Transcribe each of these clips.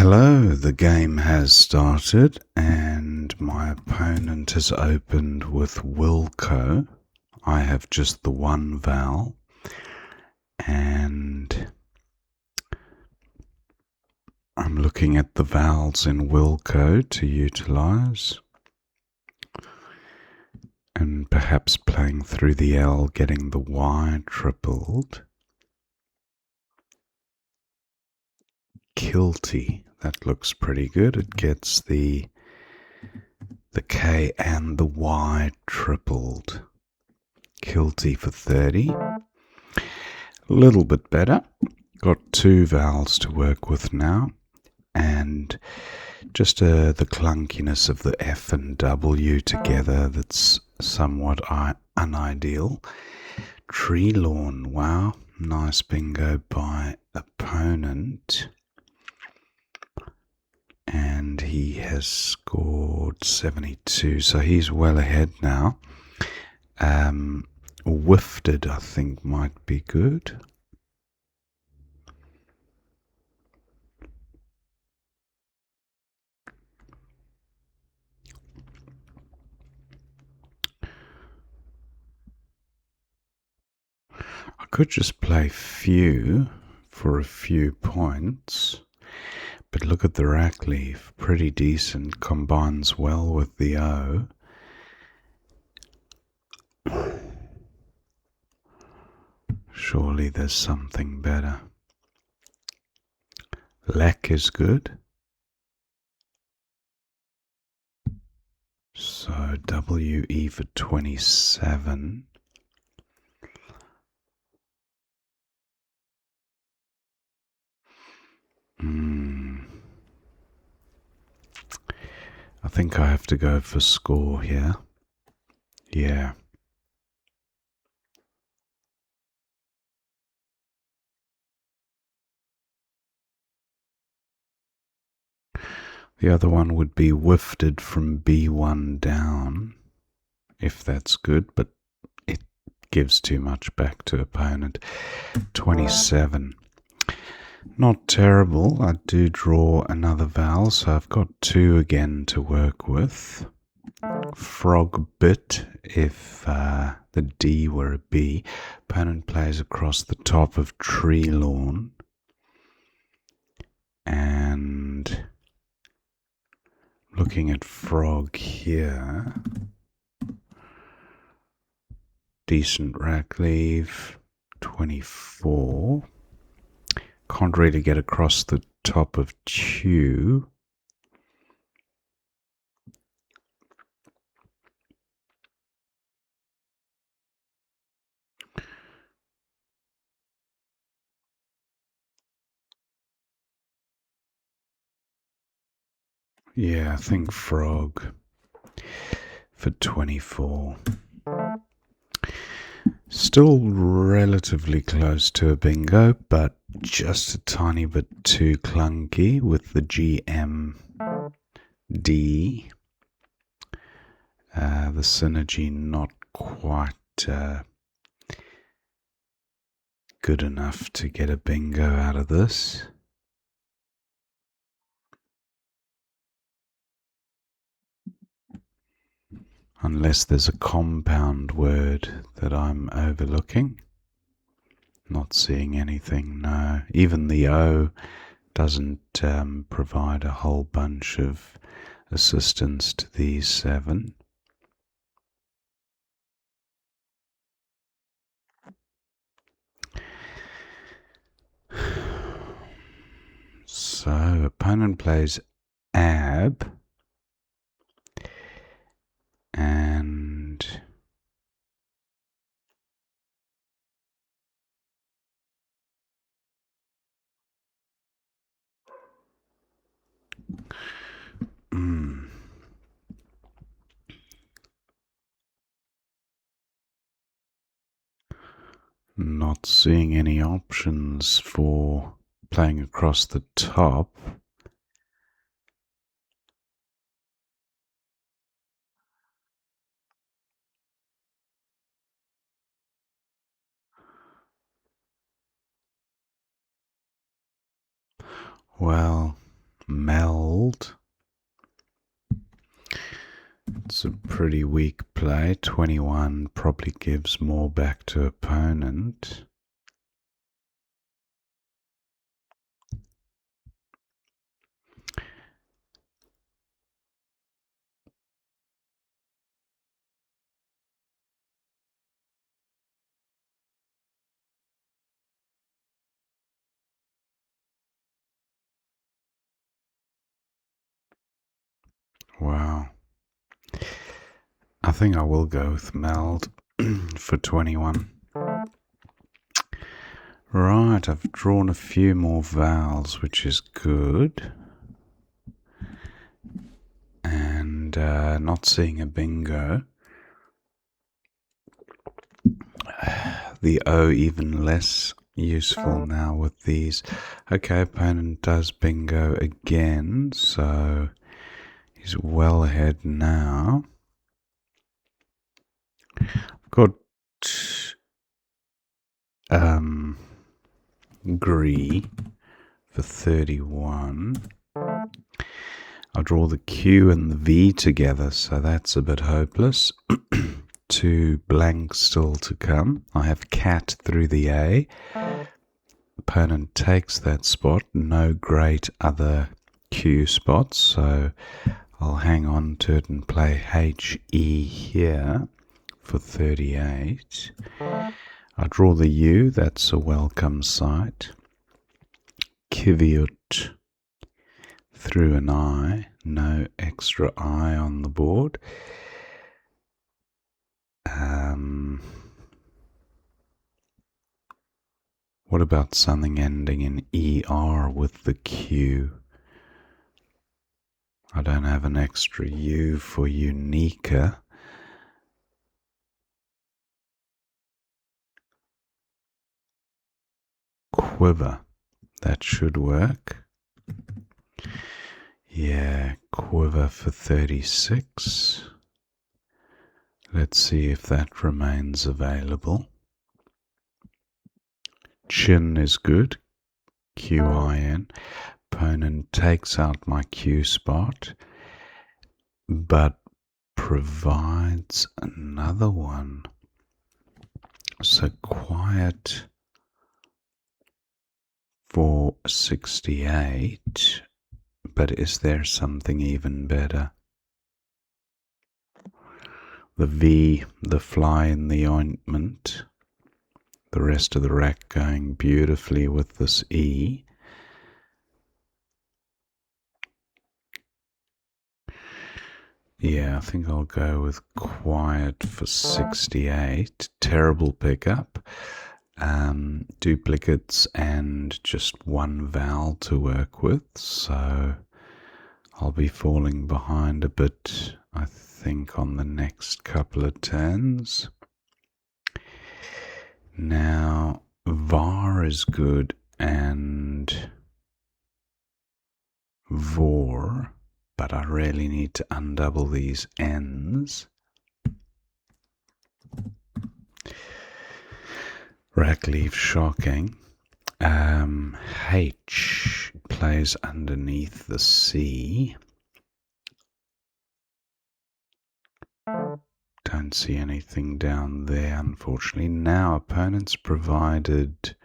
Hello, the game has started and my opponent has opened with Wilco. I have just the one vowel and I'm looking at the vowels in Wilco to utilize and perhaps playing through the L, getting the Y tripled. Kilty, that looks pretty good. It gets the K and the Y tripled. Kilty for 30. A little bit better. Got two vowels to work with now. And just the clunkiness of the F and W together that's somewhat unideal. Tree lawn, wow. Nice bingo by opponent. And he has scored 72, so he's well ahead now. Wifted, I think, might be good. I could just play few for a few points. But look at the rack leaf, pretty decent, combines well with the O. Surely there's something better. Lek is good. So WE for 27. I think I have to go for score here. Yeah. The other one would be wifted from B1 down, if that's good, but it gives too much back to opponent. 27. Not terrible. I do draw another vowel, so I've got two again to work with. Frog bit, if the D were a B. Opponent plays across the top of tree lawn. And looking at frog here. Decent rack leaf. 24. Can't really get across the top of chew. Yeah, I think frog for 24. Still relatively close to a bingo, but just a tiny bit too clunky with the GMD. The synergy not quite good enough to get a bingo out of this. Unless there's a compound word that I'm overlooking. Not seeing anything, no. Even the O doesn't provide a whole bunch of assistance to these 7. So, opponent plays ab. And not seeing any options for playing across the top. Well, Meld. It's a pretty weak play. 21 probably gives more back to opponent. Wow. I think I will go with Meld for 21. Right, I've drawn a few more vowels, which is good. And not seeing a bingo. The O even less useful now with these. Okay, opponent does bingo again, so he's well ahead now. Got Gree for 31. I'll draw the Q and the V together, so that's a bit hopeless. 2 blanks still to come. I have cat through the A. Opponent takes that spot. No great other Q spots, so I'll hang on to it and play HE here for 38. I draw the U, that's a welcome sight. Kiviut through an I, no extra I on the board. What about something ending in ER with the Q? I don't have an extra U for Unica. Quiver, that should work. Yeah, quiver for 36. Let's see if that remains available. Chin is good. QIN. Opponent takes out my Q spot, but provides another one. So quiet for 68. But is there something even better? The V, the fly in the ointment. The rest of the rack going beautifully with this E. Yeah, I think I'll go with quiet for 68. Terrible pickup. Duplicates and just one vowel to work with, so I'll be falling behind a bit, I think, on the next couple of turns. Now, var is good and vor, but I really need to undouble these N's. Rack leaves shocking. H plays underneath the C. Don't see anything down there, unfortunately. Now, opponents provided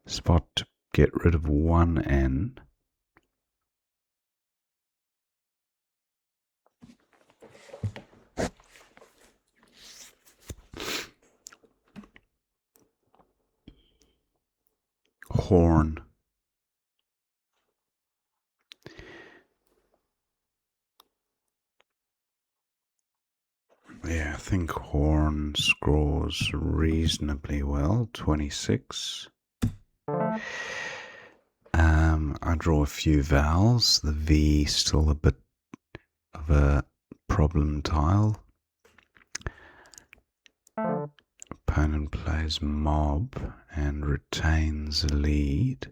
spot to get rid of one N. Horn. Yeah, I think horn scores reasonably well. 26. I draw a few vowels. The V still a bit of a problem tile. Opponent plays mob and retains a lead.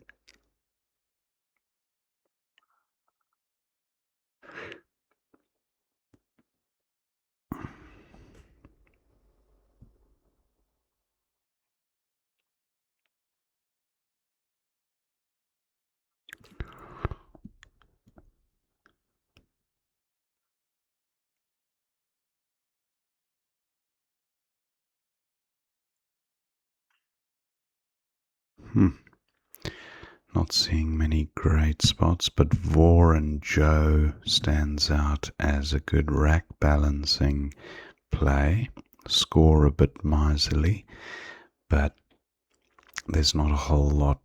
Not seeing many great spots, but Vor and Joe stands out as a good rack balancing play. Score a bit miserly, but there's not a whole lot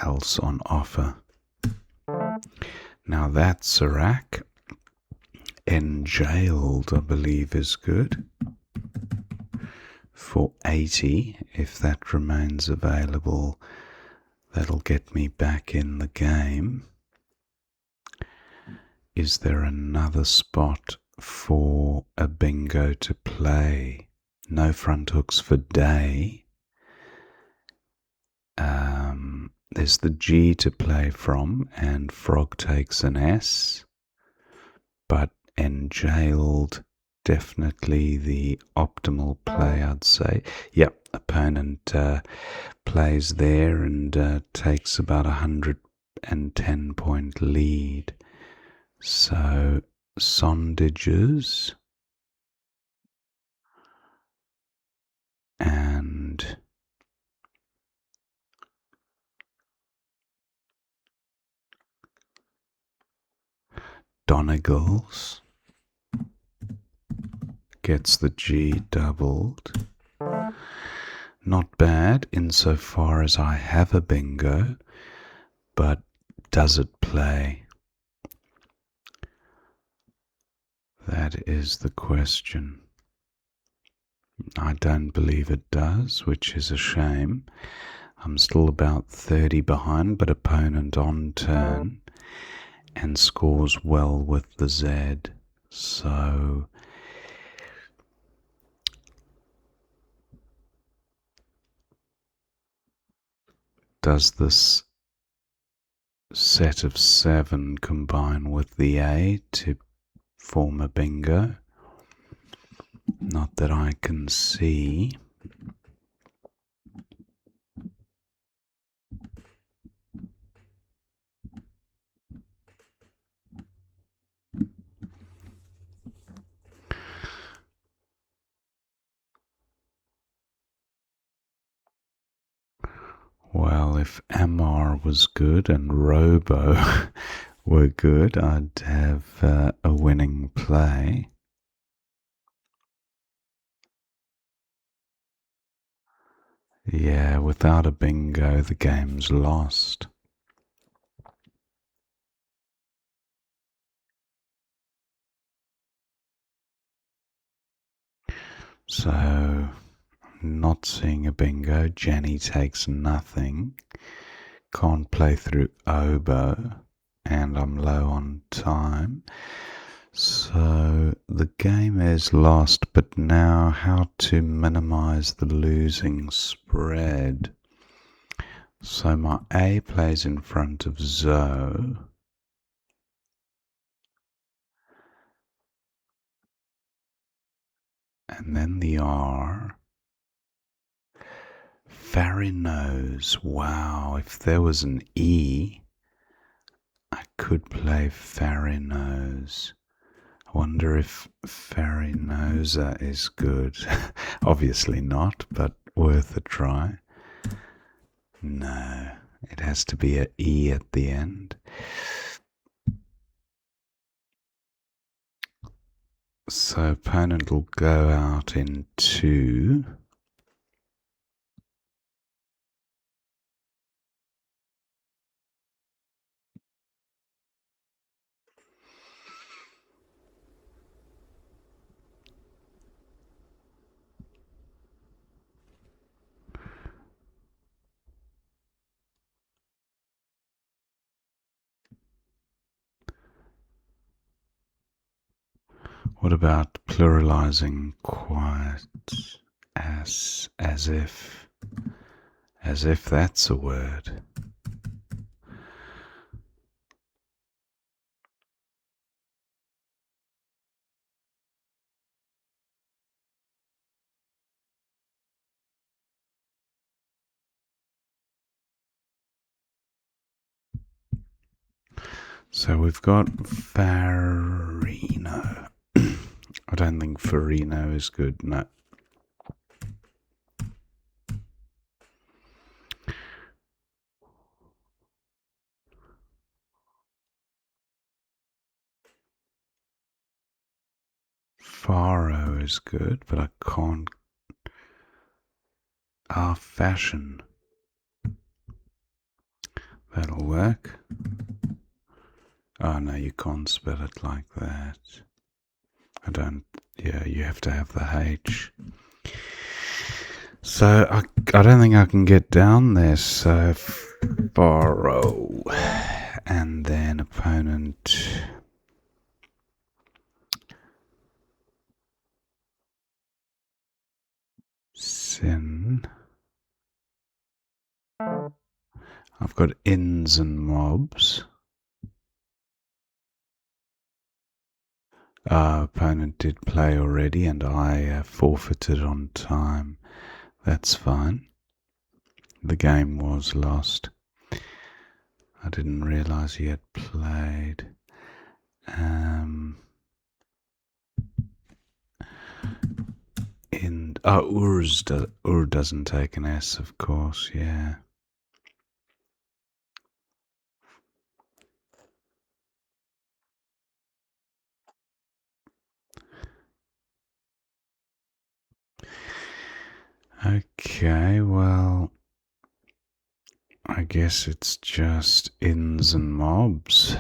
else on offer. Now that's a rack. Enjailed, I believe, is good for 80. If that remains available, that'll get me back in the game. Is there another spot for a bingo to play? No front hooks for day. There's the G to play from, and frog takes an S. But enjailed, definitely the optimal play, I'd say. Yep, opponent plays there and takes about 110-point lead. So sondages and Donegal's gets the G doubled. Not bad insofar as I have a bingo, but does it play? That is the question. I don't believe it does, which is a shame. I'm still about 30 behind, but opponent on turn and scores well with the Z. So does this set of 7 combine with the A to form a bingo? Not that I can see. Well, if Amar was good and Robo were good, I'd have a winning play. Yeah, without a bingo, the game's lost. So, not seeing a bingo. Jenny takes nothing. Can't play through oboe, and I'm low on time. So the game is lost, but now how to minimize the losing spread? So my A plays in front of Zoe. And then the R. Farinose. Wow, if there was an E, I could play Farinose. I wonder if Farinosa is good. Obviously not, but worth a try. No, it has to be an E at the end. So opponent will go out in 2. What about pluralizing quiet as if that's a word? So we've got Farino. I don't think Farino is good, no. Faro is good, but I can't. Fashion. That'll work. Oh no, you can't spell it like that. I don't. Yeah, you have to have the H. So I don't think I can get down there. So Faro, and then opponent. Sin. I've got ins and mobs. Opponent did play already, and I forfeited on time. That's fine. The game was lost. I didn't realize he had played. Ur doesn't take an S, of course. Yeah. Okay, well, I guess it's just ins and mobs.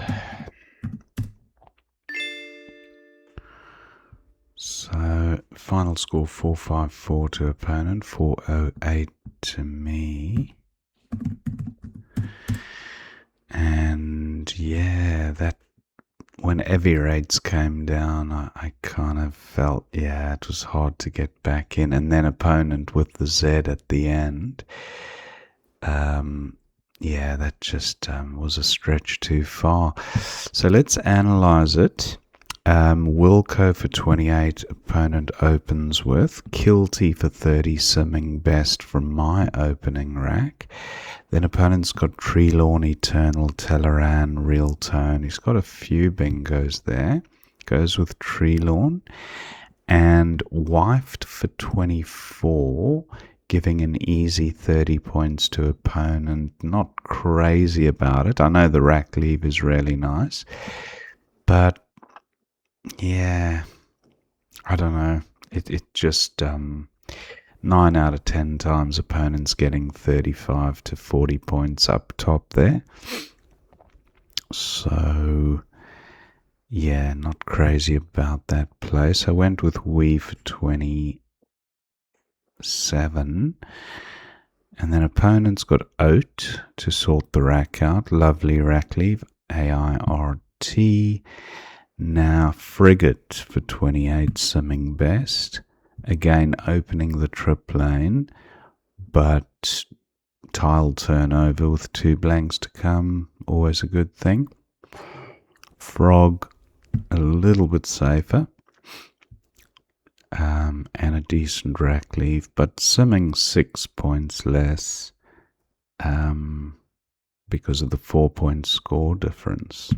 So, final score 454 to opponent, 408 to me. And yeah, that when heavy rates came down, I kind of felt, yeah, it was hard to get back in. And then opponent with the Z at the end, yeah, that just was a stretch too far. So let's analyze it. Wilco for 28, opponent opens with. Kilty for 30, simming best from my opening rack. Then opponent's got Tree Lawn, Eternal, Teleran, Real Tone. He's got a few bingos there. Goes with Tree Lawn. And Wifed for 24, giving an easy 30 points to opponent. Not crazy about it. I know the rack leave is really nice. But yeah, I don't know. It just 9 out of 10 times opponents getting 35 to 40 points up top there. So yeah, not crazy about that place. I went with Wee for 27. And then opponents got Oat to sort the rack out. Lovely rack leave. AIRT. Now Frigate for 28, simming best. Again, opening the trip lane, but tile turnover with 2 blanks to come. Always a good thing. Frog, a little bit safer. And a decent rack leave, but simming 6 points less because of the 4-point score difference.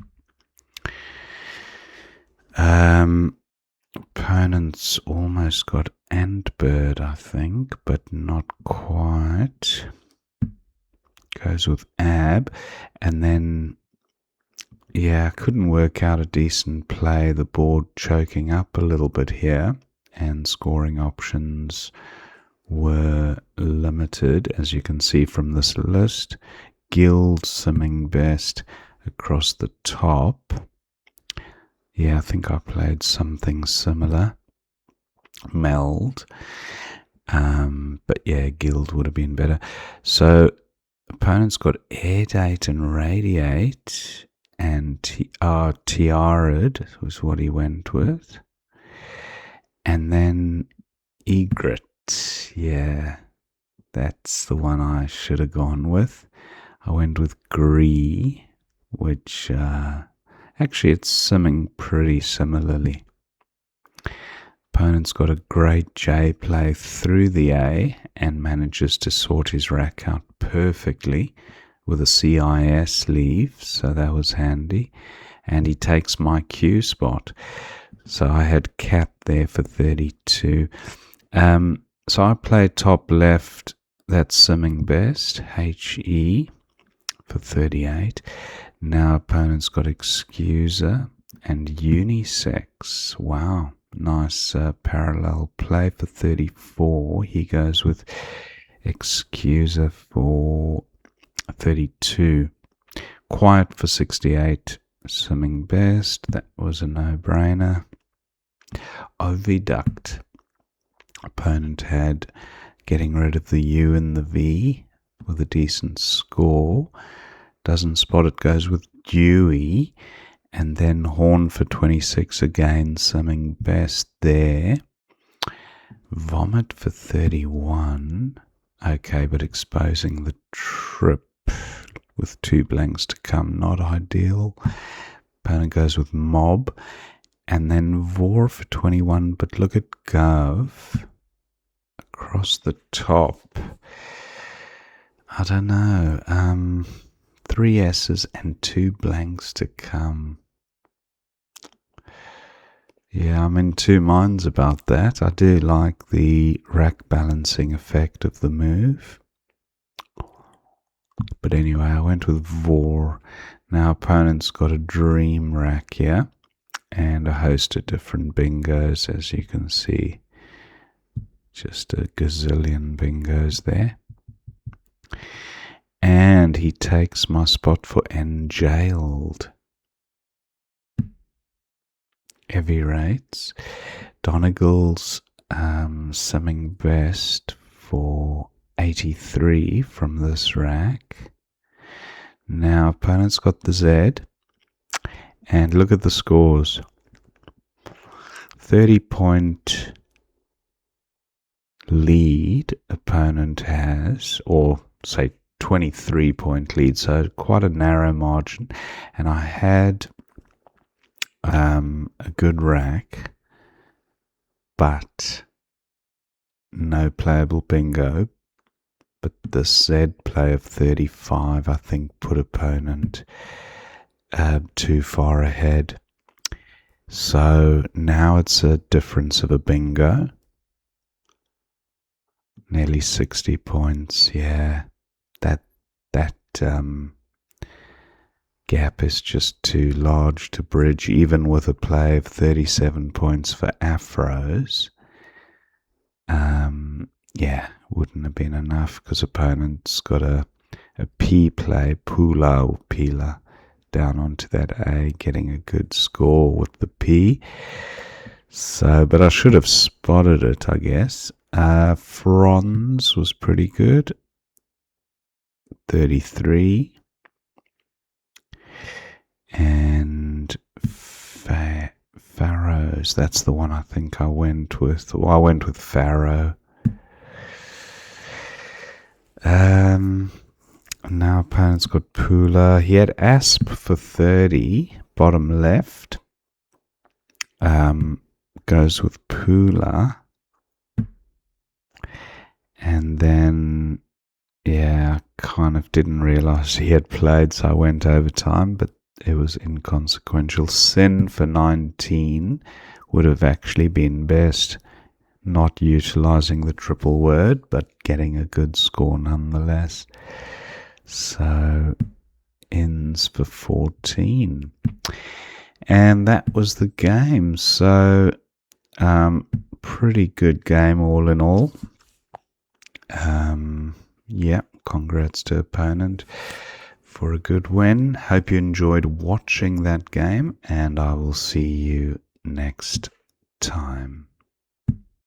Opponents almost got Antbird, I think, but not quite. Goes with Ab, and then yeah, I couldn't work out a decent play. The board choking up a little bit here, and scoring options were limited, as you can see from this list. Guild simming best across the top. Yeah, I think I played something similar. Meld. But yeah, Guild would have been better. So opponents got Air Date and Radiate, and Tiara'd was what he went with. And then Egret. Yeah, that's the one I should have gone with. I went with Gree, which actually it's simming pretty similarly. Opponent's got a great J play through the A and manages to sort his rack out perfectly with a CIS leave, so that was handy. And he takes my Q spot. So I had Cat there for 32. So I played top left, that's simming best, HE for 38. Now opponent's got Excuser and Unisex. Wow. Nice parallel play for 34. He goes with Excuser for 32. Quiet for 68. Swimming best. That was a no-brainer. Oviduct. Opponent had getting rid of the U and the V with a decent score. Doesn't spot it, goes with Dewey. And then Horn for 26 again, swimming best there. Vomit for 31. Okay, but exposing the trip with 2 blanks to come, not ideal. Opponent goes with Mob. And then Vor for 21, but look at Gov. Across the top. I don't know. 3 S's and 2 blanks to come. Yeah, I'm in two minds about that. I do like the rack balancing effect of the move. But anyway, I went with Vor. Now opponent's got a dream rack here. And a host of different bingos, as you can see. Just a gazillion bingos there. And he takes my spot for Enjailed. Heavy rates. Donegal's summing best for 83 from this rack. Now opponent's got the Z. And look at the scores. 30-point lead opponent has, or say 23-point lead, so quite a narrow margin. And I had a good rack, but no playable bingo. But the Z play of 35, I think, put opponent too far ahead. So now it's a difference of a bingo. Nearly 60 points, yeah. That gap is just too large to bridge, even with a play of 37 points for Afros. Yeah, wouldn't have been enough because opponent's got a P play, Pula or Pila, down onto that A, getting a good score with the P. So, but I should have spotted it, I guess. Franz was pretty good. 33. And Pharaohs, that's the one I think I went with. Well, I went with Pharaoh. Now opponent's got Pula. He had Asp for 30, bottom left. Goes with Pula. And then, yeah, I kind of didn't realize he had played, so I went overtime, but it was inconsequential. Sin for 19 would have actually been best, not utilizing the triple word, but getting a good score nonetheless. So, ins for 14. And that was the game. So, pretty good game all in all. Yeah, congrats to opponent for a good win. Hope you enjoyed watching that game, and I will see you next time.